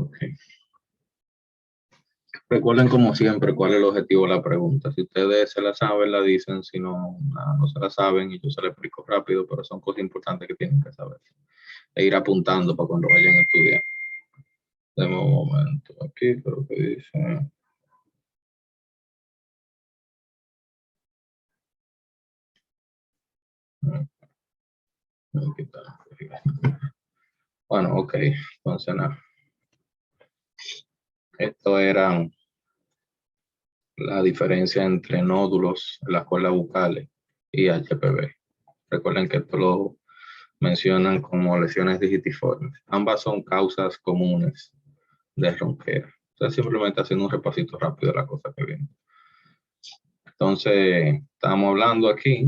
Ok. Recuerden como siempre cuál es el objetivo de la pregunta. Si ustedes se la saben, la dicen. Si no, no se la saben y yo se la explico rápido, pero son cosas importantes que tienen que saber. E ir apuntando para cuando vayan a estudiar. Deme un momento aquí, creo que dice. Aquí está. Bueno, ok. Entonces, nada. Esto era la diferencia entre nódulos en las cuerdas bucales y HPV. Recuerden que esto lo mencionan como lesiones digitiformes. Ambas son causas comunes de ronquera. Entonces, simplemente haciendo un repasito rápido de la cosa que viene. Entonces, estábamos hablando aquí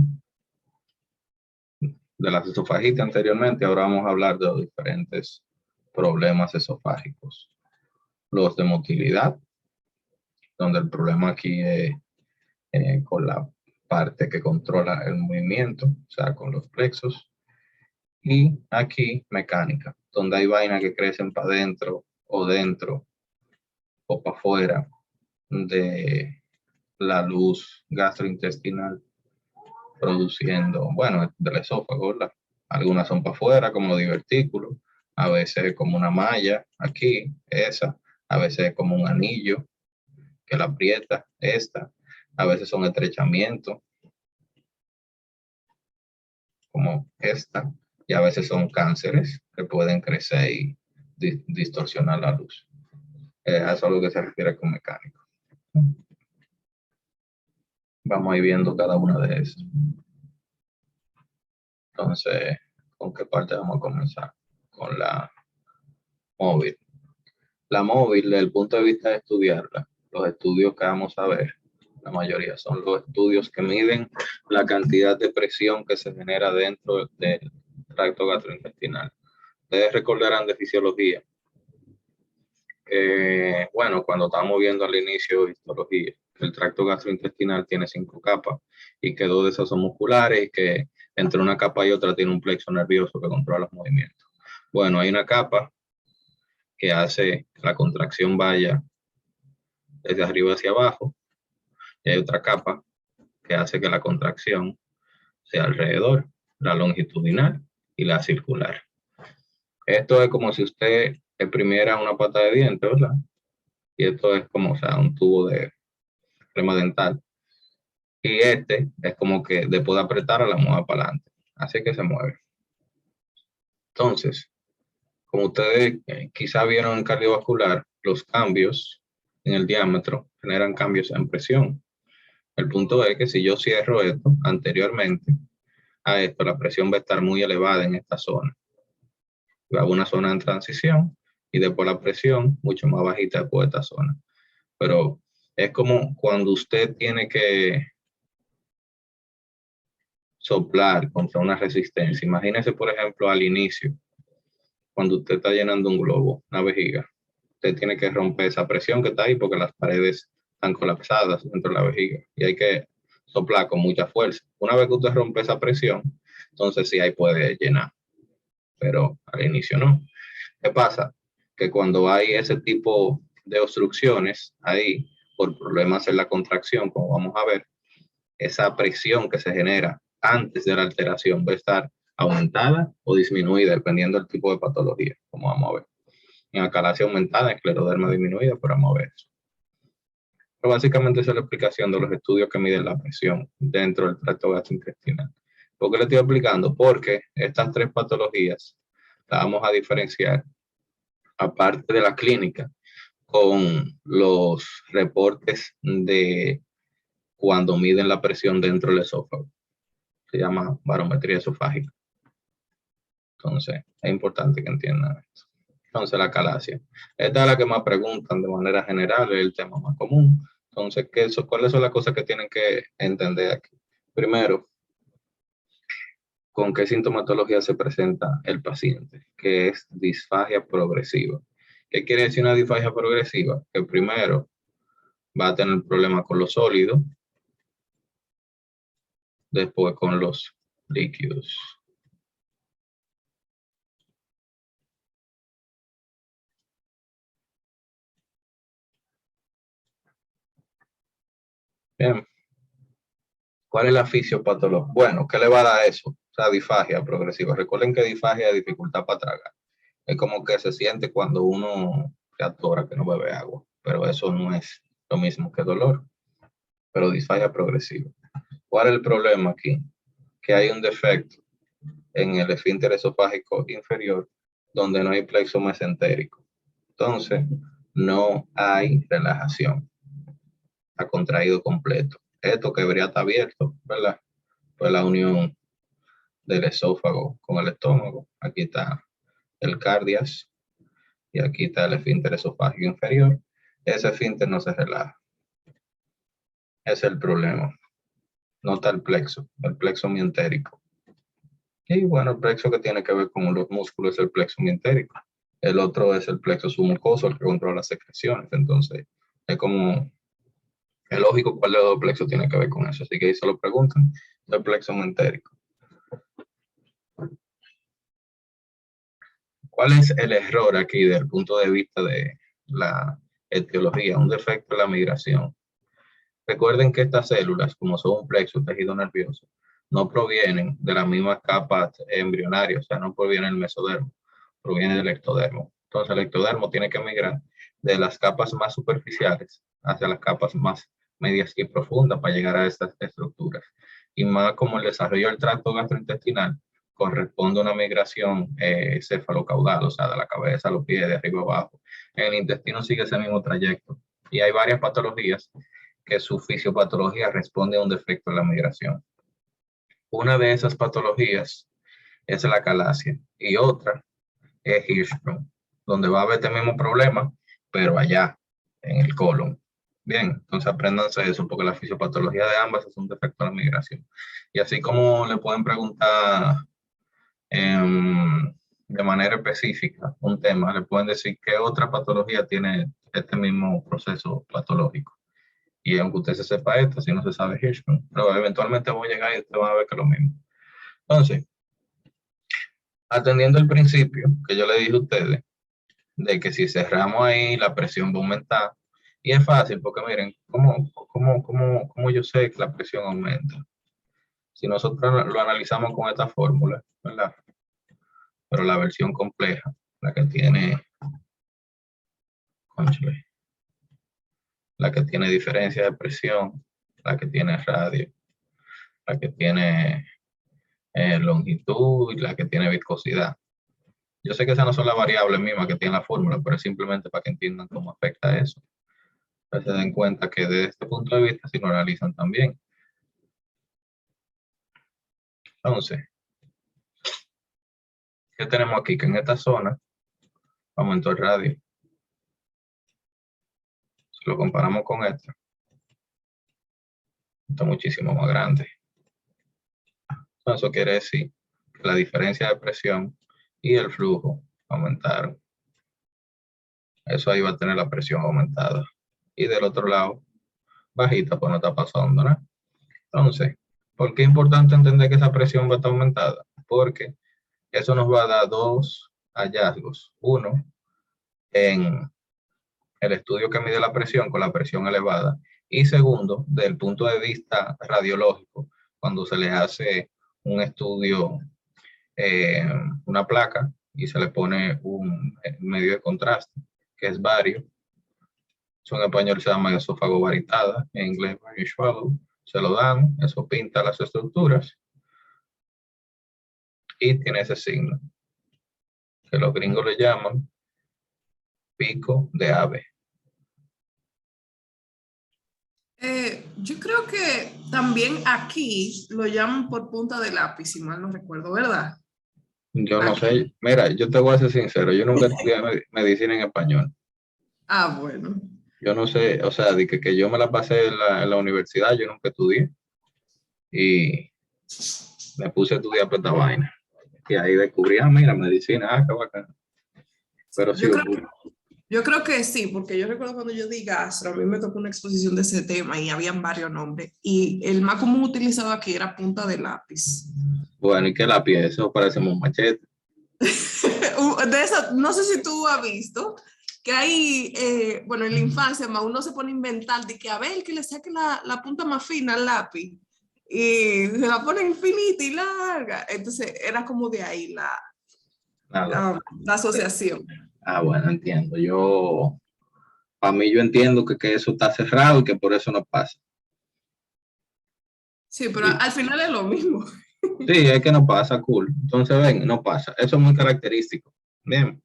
de las esofagitis anteriormente. Ahora vamos a hablar de los diferentes problemas esofágicos. Los de motilidad, donde el problema aquí es con la parte que controla el movimiento, o sea, con los plexos. Y aquí mecánica, donde hay vainas que crecen para adentro o dentro o para afuera de la luz gastrointestinal produciendo, bueno, del esófago, ¿verdad? Algunas son para afuera, como los divertículos, a veces como una malla, aquí, esa, a veces como un anillo que la aprieta, esta, a veces son estrechamientos, como esta, y a veces son cánceres que pueden crecer y distorsionar la luz. Eso es a lo que se refiere con mecánico. Vamos a ir viendo cada una de esas. Entonces, ¿con qué parte vamos a comenzar? Con la móvil. La móvil, desde el punto de vista de estudiarla, los estudios que vamos a ver, la mayoría son los estudios que miden la cantidad de presión que se genera dentro del tracto gastrointestinal. Ustedes recordarán de fisiología. Bueno, cuando estábamos viendo al inicio histología, el tracto gastrointestinal tiene 5 capas y que 2 de esas son musculares y que entre una capa y otra tiene un plexo nervioso que controla los movimientos. Bueno, hay una capa que hace que la contracción vaya desde arriba hacia abajo y hay otra capa que hace que la contracción sea alrededor, la longitudinal y la circular. Esto es como si usted exprimiera una pata de diente, ¿verdad? Y esto es como, o sea, un tubo de crema dental. Y este es como que después de apretar a la mueve para adelante. Así que se mueve. Entonces, como ustedes quizá vieron en cardiovascular, los cambios en el diámetro generan cambios en presión. El punto es que si yo cierro esto anteriormente a esto, la presión va a estar muy elevada en esta zona. Va a una zona en transición y después la presión mucho más bajita después de esta zona. Pero es como cuando usted tiene que soplar contra una resistencia. Imagínese, por ejemplo, al inicio, cuando usted está llenando un globo, una vejiga, usted tiene que romper esa presión que está ahí porque las paredes están colapsadas dentro de la vejiga y hay que soplar con mucha fuerza. Una vez que usted rompe esa presión, entonces sí ahí puede llenar, pero al inicio no. ¿Qué pasa? Que cuando hay ese tipo de obstrucciones ahí, por problemas en la contracción, como vamos a ver, esa presión que se genera antes de la alteración va a estar aumentada o disminuida, dependiendo del tipo de patología, como vamos a ver. En acalasia aumentada, en escleroderma disminuida, pero vamos a ver eso. Pero básicamente esa es la explicación de los estudios que miden la presión dentro del tracto gastrointestinal. ¿Por qué le estoy explicando? Porque estas 3 patologías las vamos a diferenciar, aparte de la clínica, con los reportes de cuando miden la presión dentro del esófago. Se llama barometría esofágica. Entonces, es importante que entiendan esto. Entonces, la calasia. Esta es la que más preguntan de manera general, es el tema más común. Entonces, ¿cuáles son las cosas que tienen que entender aquí? Primero, ¿con qué sintomatología se presenta el paciente? Que es disfagia progresiva. ¿Qué quiere decir una disfagia progresiva? Que primero va a tener problemas con los sólidos, después con los líquidos. Bien. ¿Cuál es la fisiopatología? Bueno, ¿qué le va a dar eso? O sea, disfagia progresiva. Recuerden que disfagia es dificultad para tragar. Es como que se siente cuando uno se atora, que no bebe agua. Pero eso no es lo mismo que dolor. Pero disfagia progresiva. ¿Cuál es el problema aquí? Que hay un defecto en el esfínter esofágico inferior donde no hay plexo mesentérico. Entonces, no hay relajación. Está contraído completo. Esto que debería estar abierto, ¿verdad? Pues la unión del esófago con el estómago. Aquí está el cardias y aquí está el esfínter esofágico inferior. Ese esfínter no se relaja. Ese es el problema. No está el plexo mientérico. Y bueno, el plexo que tiene que ver con los músculos es el plexo mientérico. El otro es el plexo submucoso, el que controla las secreciones. Entonces, es como, es lógico cuál de los dos plexos tiene que ver con eso. Así que ahí se lo preguntan, el plexo mientérico. ¿Cuál es el error aquí desde el punto de vista de la etiología? Un defecto en la migración. Recuerden que estas células, como son un plexo, un tejido nervioso, no provienen de las mismas capas embrionarias, o sea, no proviene del mesodermo, proviene del ectodermo. Entonces, el ectodermo tiene que migrar de las capas más superficiales hacia las capas más medias y profundas para llegar a estas estructuras. Y más como el desarrollo del tracto gastrointestinal corresponde a una migración cefalocaudal, o sea, de la cabeza a los pies, de arriba abajo. En el intestino sigue ese mismo trayecto. Y hay varias patologías que su fisiopatología responde a un defecto en la migración. Una de esas patologías es la calasia y otra es Hirschsprung, donde va a haber este mismo problema, pero allá, en el colon. Bien, entonces apréndanse eso, porque la fisiopatología de ambas es un defecto en la migración. Y así como le pueden preguntar de manera específica un tema, le pueden decir qué otra patología tiene este mismo proceso patológico. Y aunque usted se sepa esto, si no se sabe Hirschsprung, pero eventualmente voy a llegar y usted va a ver que es lo mismo. Entonces, atendiendo el principio que yo le dije a ustedes, de que si cerramos ahí, la presión va a aumentar. Y es fácil, porque miren, ¿cómo yo sé que la presión aumenta? Si nosotros lo analizamos con esta fórmula, ¿verdad? Pero la versión compleja, la que tiene, cónchale, la que tiene diferencia de presión, la que tiene radio, la que tiene longitud y la que tiene viscosidad. Yo sé que esas no son las variables mismas que tiene la fórmula, pero es simplemente para que entiendan cómo afecta eso. Para que se den cuenta que desde este punto de vista sí lo analizan también. Entonces, ¿qué tenemos aquí? Que en esta zona aumentó el radio. Si lo comparamos con esta, está muchísimo más grande. Entonces, eso quiere decir que la diferencia de presión y el flujo aumentaron. Eso ahí va a tener la presión aumentada. Y del otro lado, bajita, pues no está pasando nada. Entonces, ¿por qué es importante entender que esa presión va a estar aumentada? Porque eso nos va a dar dos hallazgos. Uno, en el estudio que mide la presión con la presión elevada. Y segundo, desde el punto de vista radiológico, cuando se le hace un estudio, una placa, y se le pone un medio de contraste, que es bario. Eso en español se llama esófago varitada, en inglés bario swallow. Se lo dan, eso pinta las estructuras y tiene ese signo, que los gringos le llaman pico de ave. Yo creo que también aquí lo llaman por punta de lápiz, si mal no recuerdo, ¿verdad? Yo no sé, mira, yo te voy a ser sincero, yo nunca estudié medicina en español. Ah, bueno. Yo no sé, o sea, de que yo me la pasé en la universidad, yo nunca estudié. Y me puse a estudiar por esta vaina. Y ahí descubrí, mira, medicina, qué bacán. Pero sí, Yo creo que sí, porque yo recuerdo cuando yo di gastro, a mí me tocó una exposición de ese tema y habían varios nombres. Y el más común utilizado aquí era punta de lápiz. bueno, ¿y qué la pieza? Eso parece un machete. De eso, no sé si tú has visto que hay, bueno, en la infancia más uno se pone a inventar de que a ver, que le saque la punta más fina al lápiz y se la pone infinita y larga. Entonces era como de ahí Nada. la asociación. Ah, bueno, entiendo. Para mí yo entiendo que eso está cerrado y que por eso no pasa. Sí, pero Sí, al final es lo mismo. sí, es que no pasa, cool. Entonces, ven, no pasa. Eso es muy característico. Bien,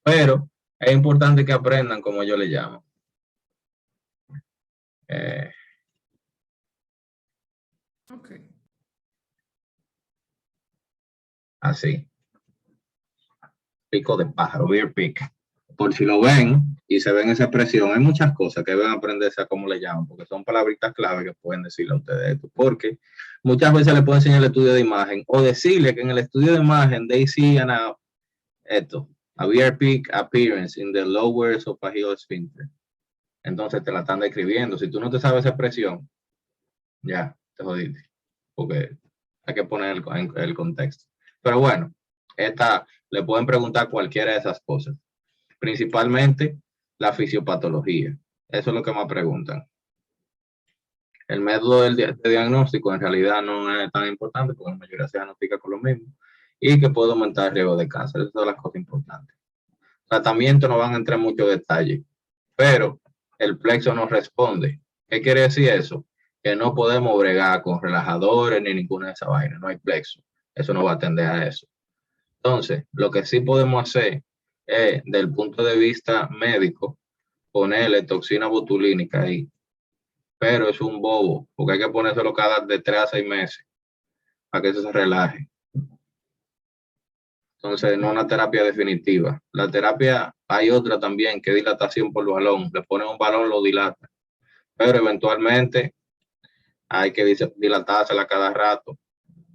pero es importante que aprendan como yo le llamo. Eh, Ok. así, pico de pájaro, beer pick. Por si lo ven y se ven esa expresión, hay muchas cosas que deben aprenderse a cómo le llaman, porque son palabritas clave que pueden decirle a ustedes esto. Porque muchas veces le pueden enseñar el estudio de imagen o decirle que en el estudio de imagen they see esto, a beer pick appearance in the lower esophageal sphincter. Entonces te la están describiendo. Si tú no te sabes esa expresión, ya, te jodiste. Porque hay que poner el contexto. Pero bueno, esta le pueden preguntar cualquiera de esas cosas. Principalmente la fisiopatología. Eso es lo que más preguntan. El método de diagnóstico en realidad no es tan importante porque la mayoría se diagnostica con lo mismo y que puede aumentar el riesgo de cáncer. Esas son las cosas importantes. Tratamiento no van a entrar en mucho detalle, pero el plexo no responde. ¿Qué quiere decir eso? Que no podemos bregar con relajadores ni ninguna de esas vainas. No hay plexo. Eso no va a atender a eso. Entonces, lo que sí podemos hacer es, del punto de vista médico, ponerle toxina botulínica ahí. Pero es un bobo, porque hay que ponérselo cada de 3 a 6 meses para que eso se relaje. Entonces, no una terapia definitiva. La terapia, hay otra también, que es dilatación por balón. Le ponen un balón, lo dilata. Pero eventualmente hay que dilatársela cada rato.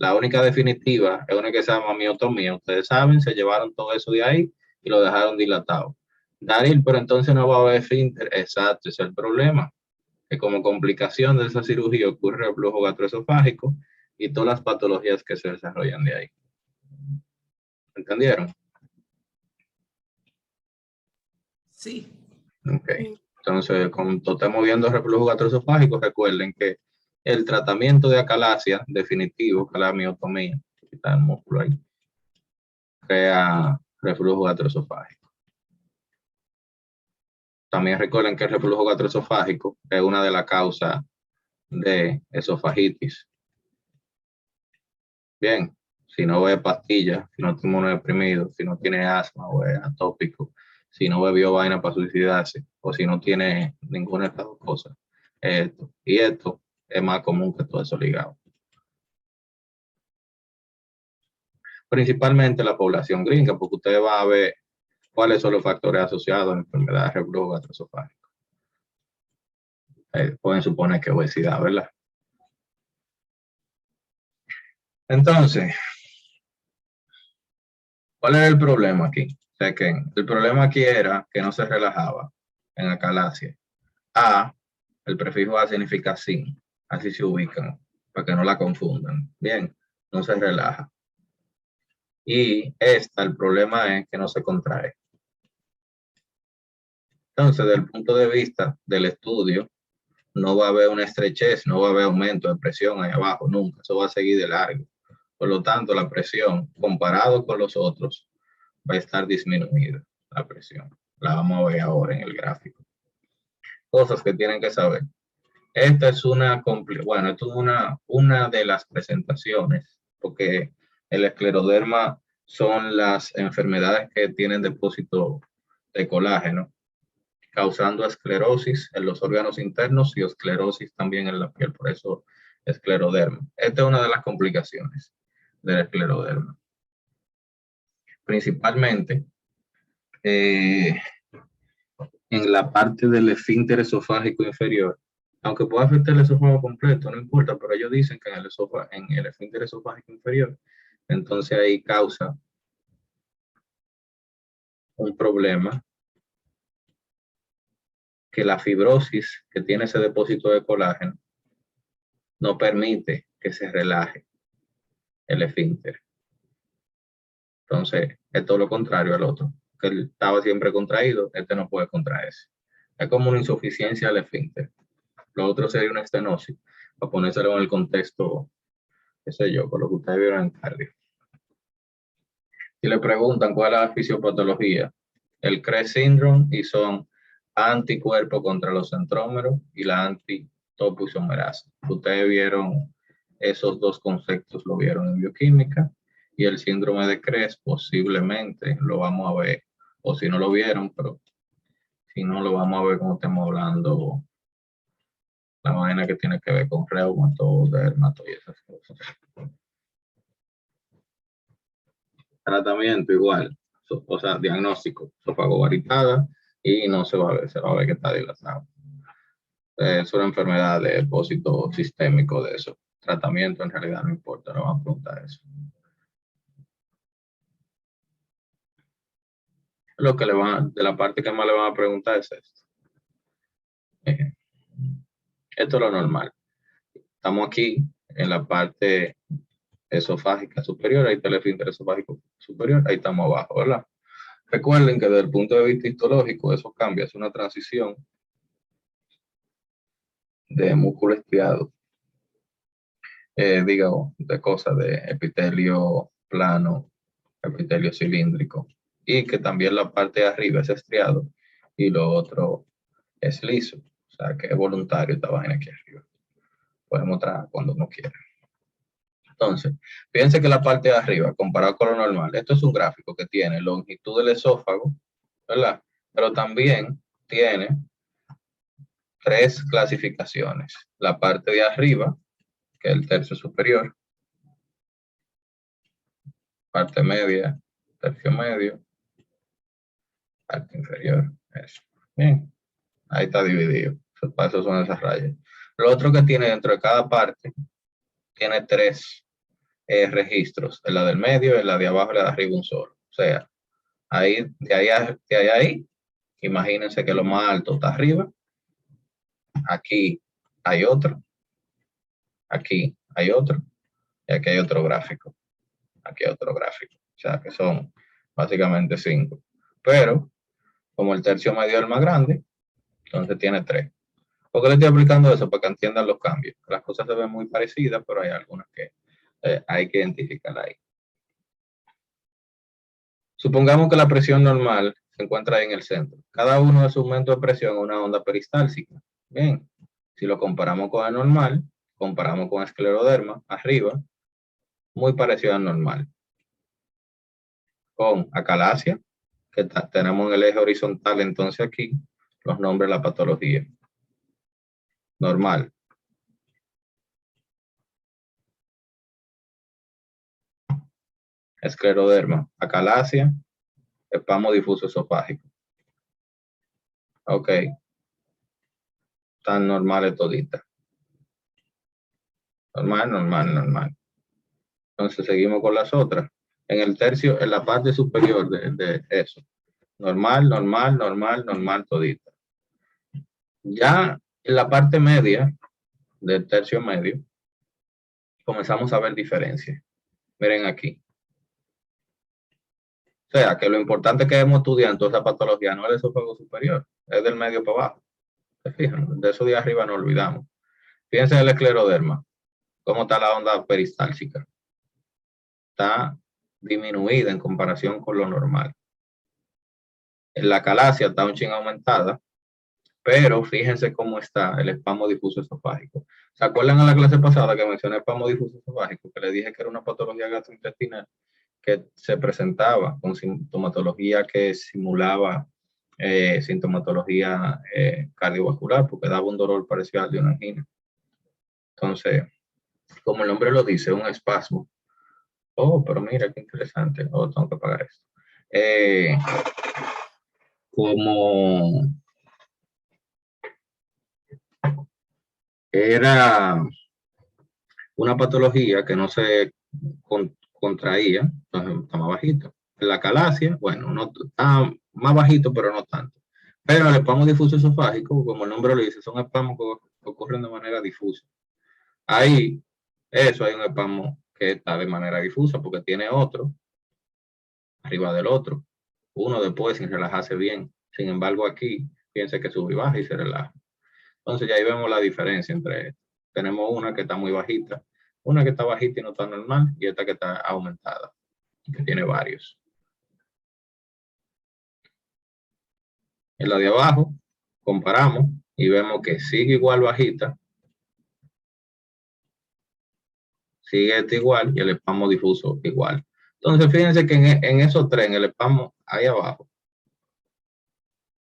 La única definitiva es una que se llama miotomía. Ustedes saben, se llevaron todo eso de ahí y lo dejaron dilatado. Daril, pero entonces no va a haber esfínter. Exacto, ese es el problema. Que como complicación de esa cirugía ocurre el flujo gastroesofágico y todas las patologías que se desarrollan de ahí. ¿Entendieron? Sí. Ok. Entonces, cuando estamos viendo reflujo gastroesofágico, recuerden que el tratamiento de acalasia definitivo, que es la miotomía, quitar el músculo ahí, crea reflujo gastroesofágico. También recuerden que el reflujo gastroesofágico es una de las causas de esofagitis. Bien, si no bebe pastillas, si no tiene deprimido, si no tiene asma o es atópico, si no bebió vaina para suicidarse o si no tiene ninguna de estas dos cosas. Esto. Y esto es más común que todo eso ligado. Principalmente la población gringa, porque ustedes van a ver cuáles son los factores asociados a enfermedades de reflujo gastroesofágico. Pueden suponer que obesidad, ¿verdad? Entonces, ¿cuál era el problema aquí? O sea, que el problema aquí era que no se relajaba en acalasia. A, el prefijo A significa sin, así se ubican, para que no la confundan. Bien, no se relaja. Y el problema es que no se contrae. Entonces, desde el punto de vista del estudio, no va a haber una estrechez, no va a haber aumento de presión ahí abajo, nunca. Eso va a seguir de largo. Por lo tanto, la presión, comparado con los otros, va a estar disminuida, la presión. La vamos a ver ahora en el gráfico. Cosas que tienen que saber. Esta es bueno, esto es una de las presentaciones, porque el escleroderma son las enfermedades que tienen depósito de colágeno, causando esclerosis en los órganos internos y esclerosis también en la piel, por eso escleroderma. Esta es una de las complicaciones del escleroderma. Principalmente en la parte del esfínter esofágico inferior, aunque pueda afectar el esófago completo, no importa, pero ellos dicen que en el esfínter esofágico inferior, entonces ahí causa un problema que la fibrosis que tiene ese depósito de colágeno no permite que se relaje el esfínter. Entonces, es todo lo contrario al otro. que él estaba siempre contraído, este no puede contraerse. Es como una insuficiencia del esfínter. Lo otro sería una estenosis, para ponérselo en el contexto, qué sé yo, con lo que ustedes vieron en cardio. Si le preguntan cuál es la fisiopatología, el CRESS síndrome, y son anticuerpos contra los centrómeros y la antitopoisomerasa. Ustedes vieron esos dos conceptos, lo vieron en bioquímica, y el síndrome de CRESS posiblemente lo vamos a ver, o si no lo vieron, pero si no lo vamos a ver como estamos hablando, la vaina que tiene que ver con reumato, dermato y esas cosas. Tratamiento igual, o sea, diagnóstico, esófago varitada y no se va a ver, se va a ver que está dilatado. Es una enfermedad de depósito sistémico de eso. Tratamiento en realidad no importa, no van a preguntar eso. Lo que le van, de la parte que más le van a preguntar es esto. Esto es lo normal. Estamos aquí en la parte esofágica superior, ahí está el esfínter esofágico superior, ahí estamos abajo, ¿verdad? Recuerden que desde el punto de vista histológico eso cambia, es una transición de músculo estriado, digamos, de cosas de epitelio plano, epitelio cilíndrico, y que también la parte de arriba es estriado y lo otro es liso, o sea que es voluntario esta vaina aquí arriba. Podemos trabajar cuando uno quiera. Entonces, fíjense que la parte de arriba, comparado con lo normal, esto es un gráfico que tiene longitud del esófago, ¿verdad? Pero también tiene tres clasificaciones. La parte de arriba, que es el tercio superior, parte media, tercio medio, parte inferior. Eso. Bien, ahí está dividido. Para eso son esas rayas. Lo otro que tiene dentro de cada parte, tiene tres registros. En la del medio, en la de abajo y la de arriba un solo. O sea, ahí, de ahí a ahí, imagínense que lo más alto está arriba. Aquí hay otro. Aquí hay otro. Y aquí hay otro gráfico. Aquí hay otro gráfico. O sea, que son básicamente 5. Pero, como el tercio medio es el más grande, entonces tiene 3. ¿Por qué le estoy aplicando eso? Para que entiendan los cambios. Las cosas se ven muy parecidas, pero hay algunas que hay que identificar ahí. Supongamos que la presión normal se encuentra ahí en el centro. Cada uno de sus aumentos de presión es una onda peristáltica. Bien, si lo comparamos con el normal, comparamos con escleroderma, arriba, muy parecido al normal. Con acalasia, que tenemos en el eje horizontal, entonces aquí los nombres de la patología. Normal. Escleroderma, acalasia, espasmo difuso esofágico. Ok. Están normales toditas. Normal, normal, normal. Entonces seguimos con las otras. En el tercio, en la parte superior de eso. Normal, normal, normal, normal todita. Ya en la parte media del tercio medio, comenzamos a ver diferencias. Miren aquí. O sea, que lo importante que hemos estudiado en toda esa patología no es el esófago superior, es del medio para abajo. ¿Se fijan? De eso de arriba no olvidamos. Fíjense en el escleroderma. ¿Cómo está la onda peristáltica? Está disminuida en comparación con lo normal. En la calasia está un chin aumentada, pero fíjense cómo está el espasmo difuso esofágico. ¿Se acuerdan en la clase pasada que mencioné espasmo difuso esofágico? Que le dije que era una patología gastrointestinal que se presentaba con sintomatología que simulaba sintomatología cardiovascular, porque daba un dolor parecido al de una angina. Entonces, como el nombre lo dice, un espasmo. Oh, pero mira qué interesante. Oh, tengo que pagar esto. Como era una patología que no se contraía, entonces está más bajito. En la calasia, bueno, no está más bajito, pero no tanto. Pero el espasmo difuso esofágico, como el nombre lo dice, son espasmos que ocurren de manera difusa. Ahí, eso hay un espasmo que está de manera difusa porque tiene otro arriba del otro. uno después sin relajarse bien. Sin embargo, aquí, fíjense que sube y baja y se relaja. Entonces ya ahí vemos la diferencia entre esto. Tenemos una que está muy bajita, una que está bajita y no está normal, y esta que está aumentada, que tiene varios. En la de abajo, comparamos y vemos que sigue igual bajita, sigue esta igual y el espasmo difuso igual. Entonces, fíjense que en esos tres, en el espasmo ahí abajo,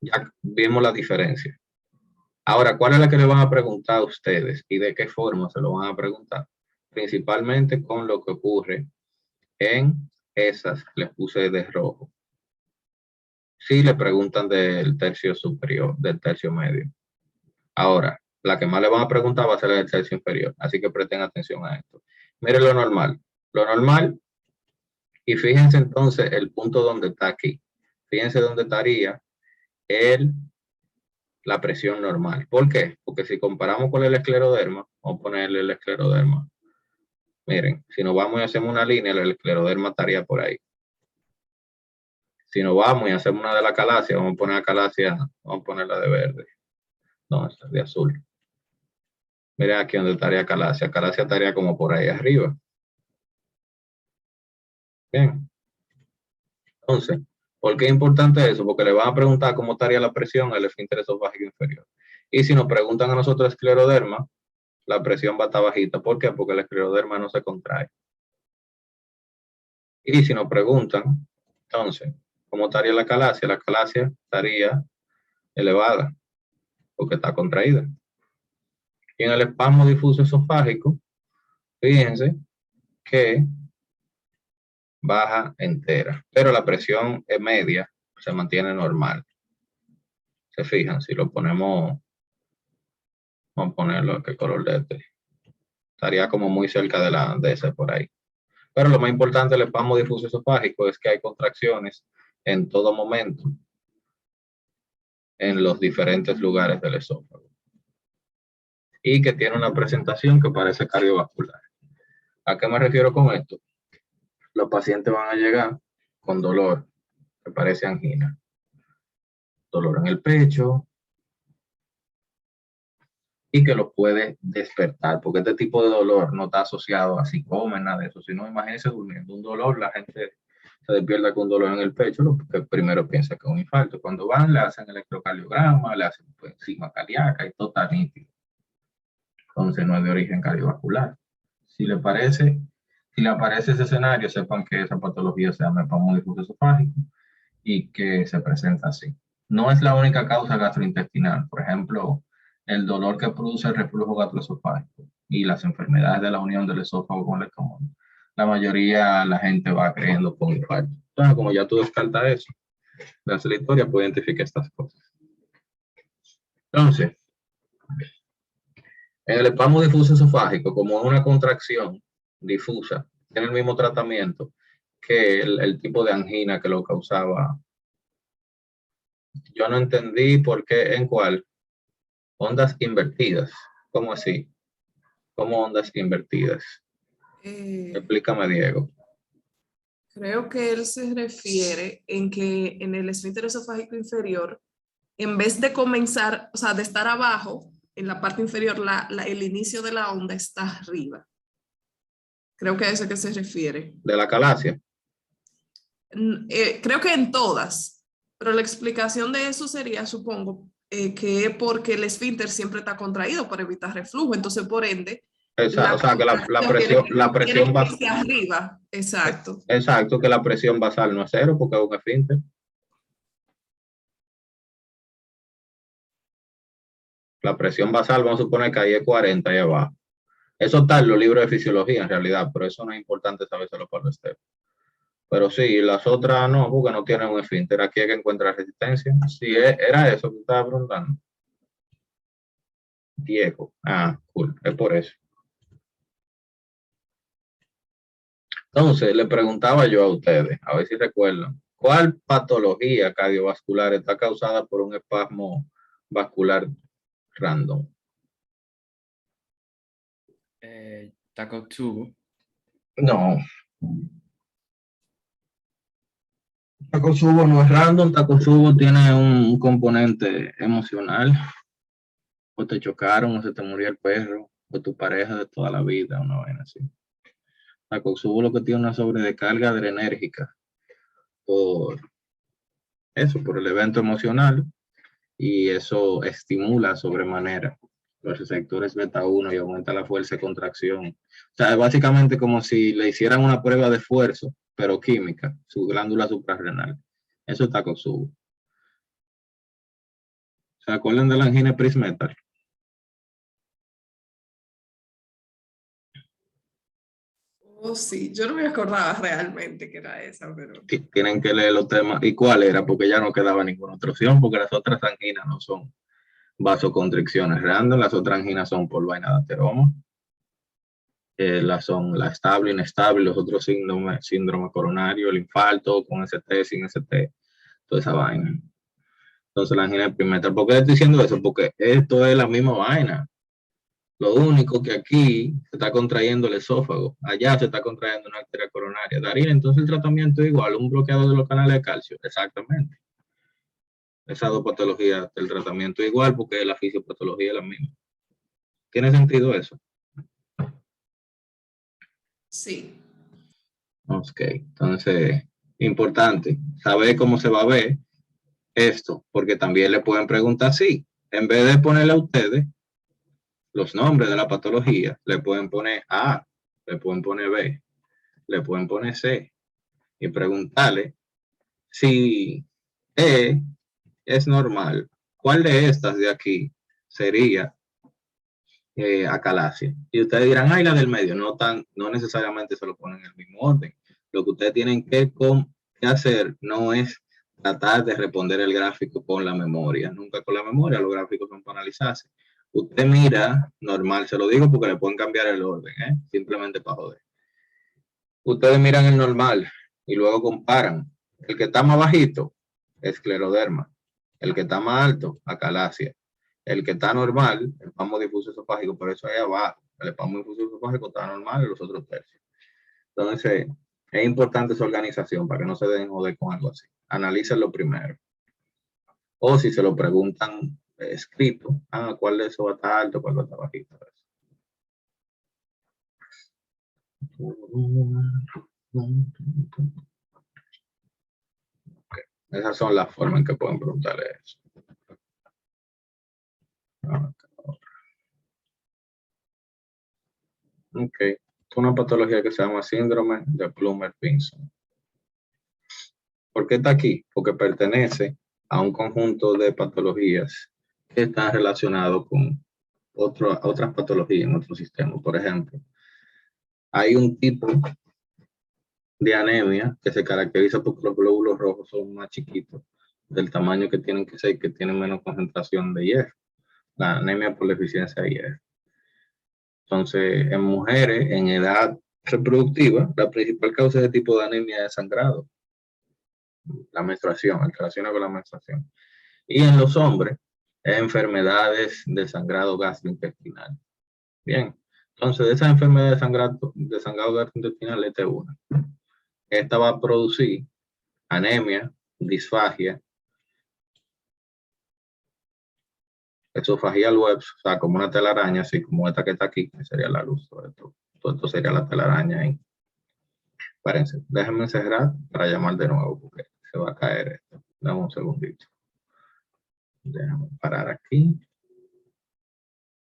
ya vimos la diferencia. Ahora, ¿cuál es la que le van a preguntar a ustedes y de qué forma se lo van a preguntar? Principalmente con lo que ocurre en esas, les puse de rojo. Sí le preguntan del tercio superior, del tercio medio. Ahora, la que más le van a preguntar va a ser el tercio inferior, así que presten atención a esto. Miren lo normal. Lo normal, y fíjense entonces el punto donde está aquí. Fíjense dónde estaría la presión normal. ¿Por qué? Porque si comparamos con el escleroderma, vamos a ponerle el escleroderma. Miren, si nos vamos y hacemos una línea, el escleroderma estaría por ahí. Si nos vamos y hacemos una de la calasia, vamos a poner la calasia, vamos a ponerla de verde. No, esta es de azul. Miren aquí donde estaría calasia. Calasia estaría como por ahí arriba. Bien. Entonces, ¿por qué es importante eso? Porque le van a preguntar cómo estaría la presión en el esfínter esofágico inferior. Y si nos preguntan a nosotros escleroderma, la presión va a estar bajita. ¿Por qué? Porque el escleroderma no se contrae. Y si nos preguntan, entonces, ¿cómo estaría la calasia? La calasia estaría elevada, porque está contraída. Y en el espasmo difuso esofágico, fíjense que baja entera, pero la presión media se mantiene normal. Se fijan, si lo ponemos, vamos a ponerlo, ¿qué color de este? Estaría como muy cerca de ese por ahí. Pero lo más importante del espasmo difuso esofágico es que hay contracciones en todo momento en los diferentes lugares del esófago. Y que tiene una presentación que parece cardiovascular. ¿A qué me refiero con esto? Los pacientes van a llegar con dolor que parece angina, dolor en el pecho y que los puede despertar, porque este tipo de dolor no está asociado a psicómenos, nada de eso, sino imagínense durmiendo un dolor, la gente se despierta con dolor en el pecho, lo que primero piensa que es un infarto. Cuando van, le hacen electrocardiograma, le hacen enzima cardíaca y todo está nítido. Entonces no es de origen cardiovascular. Si le aparece ese escenario, sepan que esa patología se llama espasmo difuso esofágico y que se presenta así. No es la única causa gastrointestinal. Por ejemplo, el dolor que produce el reflujo gastroesofágico y las enfermedades de la unión del esófago con el estómago. La mayoría la gente va creyendo con infarto. Entonces, como ya tú descartas eso, la historia puede identificar estas cosas. Entonces, en el espasmo difuso esofágico, como una contracción difusa, tiene el mismo tratamiento que el tipo de angina que lo causaba. Yo no entendí por qué, en cuál. Ondas invertidas. ¿Cómo así? ¿Cómo ondas invertidas? Explícame, Diego. Creo que él se refiere en que en el esfínter esofágico inferior, en vez de comenzar, o sea, de estar abajo, en la parte inferior, el inicio de la onda está arriba. Creo que a eso que se refiere. ¿De la calasia? Creo que en todas, pero la explicación de eso sería, supongo, que porque el esfínter siempre está contraído para evitar reflujo, entonces por ende, Exacto, o sea, que la presión tiene que va irse arriba, exacto. exacto, que la presión basal no es cero porque es un esfínter. La presión basal, vamos a suponer que ahí es 40 ahí abajo. Eso está en los libros de fisiología en realidad, pero eso no es importante sabérselo para usted. Pero sí, las otras no, porque no tienen un esfínter. Aquí hay que encontrar resistencia. Sí, era eso que estaba preguntando. Diego. Ah, cool. Es por eso. Entonces, le preguntaba yo a ustedes, a ver si recuerdan, ¿cuál patología cardiovascular está causada por un espasmo vascular random? Takotsubo. No. Takotsubo no es random, Takotsubo tiene un componente emocional. O te chocaron, o se te murió el perro, o tu pareja de toda la vida, una vaina así. Takotsubo lo que tiene una sobrecarga adrenérgica por eso, por el evento emocional, y eso estimula sobremanera los receptores beta 1 y aumenta la fuerza de contracción. O sea, es básicamente como si le hicieran una prueba de esfuerzo, pero química, su glándula suprarrenal. Eso es Takotsubo. ¿Se acuerdan de la angina Prismetal? Oh, sí, yo no me acordaba realmente que era esa, pero... Tienen que leer los temas. ¿Y cuál era? Porque ya no quedaba ninguna otra opción, porque las otras anginas no son vasoconstricciones random, las otras anginas son por vaina de ateroma. Son la estable, inestable, los otros síndrome coronario, el infarto, con ST, sin ST, toda esa vaina. Entonces la angina Prismetal. ¿Por qué le estoy diciendo eso? Porque esto es la misma vaina. Lo único que aquí se está contrayendo el esófago, allá se está contrayendo una arteria coronaria. Darín, entonces el tratamiento es igual, un bloqueador de los canales de calcio. Exactamente. Esas dos patologías, el tratamiento es igual porque la fisiopatología es la misma. ¿Tiene sentido eso? Sí. Ok, entonces, importante, saber cómo se va a ver esto, porque también le pueden preguntar así. En vez de ponerle a ustedes los nombres de la patología, le pueden poner A, le pueden poner B, le pueden poner C y preguntarle si E es normal. ¿Cuál de estas de aquí sería acalasia? Y ustedes dirán, ay, la del medio, no necesariamente se lo ponen en el mismo orden. Lo que ustedes tienen que hacer no es tratar de responder el gráfico con la memoria, nunca con la memoria, los gráficos son para analizarse. Usted mira normal, se lo digo porque le pueden cambiar el orden, simplemente para joder. Ustedes miran el normal y luego comparan. El que está más bajito, escleroderma. El que está más alto, acalasia. El que está normal, el espasmo difuso esofágico, por eso ahí abajo. El espasmo difuso esofágico está normal y los otros tercios. Entonces, es importante esa organización para que no se den joder con algo así. Analícenlo primero. O si se lo preguntan escrito, ¿cuál de eso va a estar alto, cuál va a estar bajito? Esas son las formas en que pueden preguntarle eso. Ok, es una patología que se llama síndrome de Plummer-Vinson. ¿Por qué está aquí? Porque pertenece a un conjunto de patologías que están relacionados con otras patologías en otro sistema. Por ejemplo, hay un tipo de anemia que se caracteriza porque los glóbulos rojos son más chiquitos del tamaño que tienen que ser, que tienen menos concentración de hierro. La anemia por deficiencia de hierro. Entonces, en mujeres en edad reproductiva, la principal causa de tipo de anemia es sangrado, la menstruación, alteraciones con la menstruación. Y en los hombres, enfermedades de sangrado gastrointestinal. Bien, entonces de esas enfermedades de sangrado gastrointestinal, esta es una. Esta va a producir anemia, disfagia, esofagial webs, o sea, como una telaraña, así como esta que está aquí, que sería la luz. Todo esto sería la telaraña ahí. Espérense, déjenme cerrar para llamar de nuevo porque se va a caer esto. Dame un segundito. Déjame parar aquí.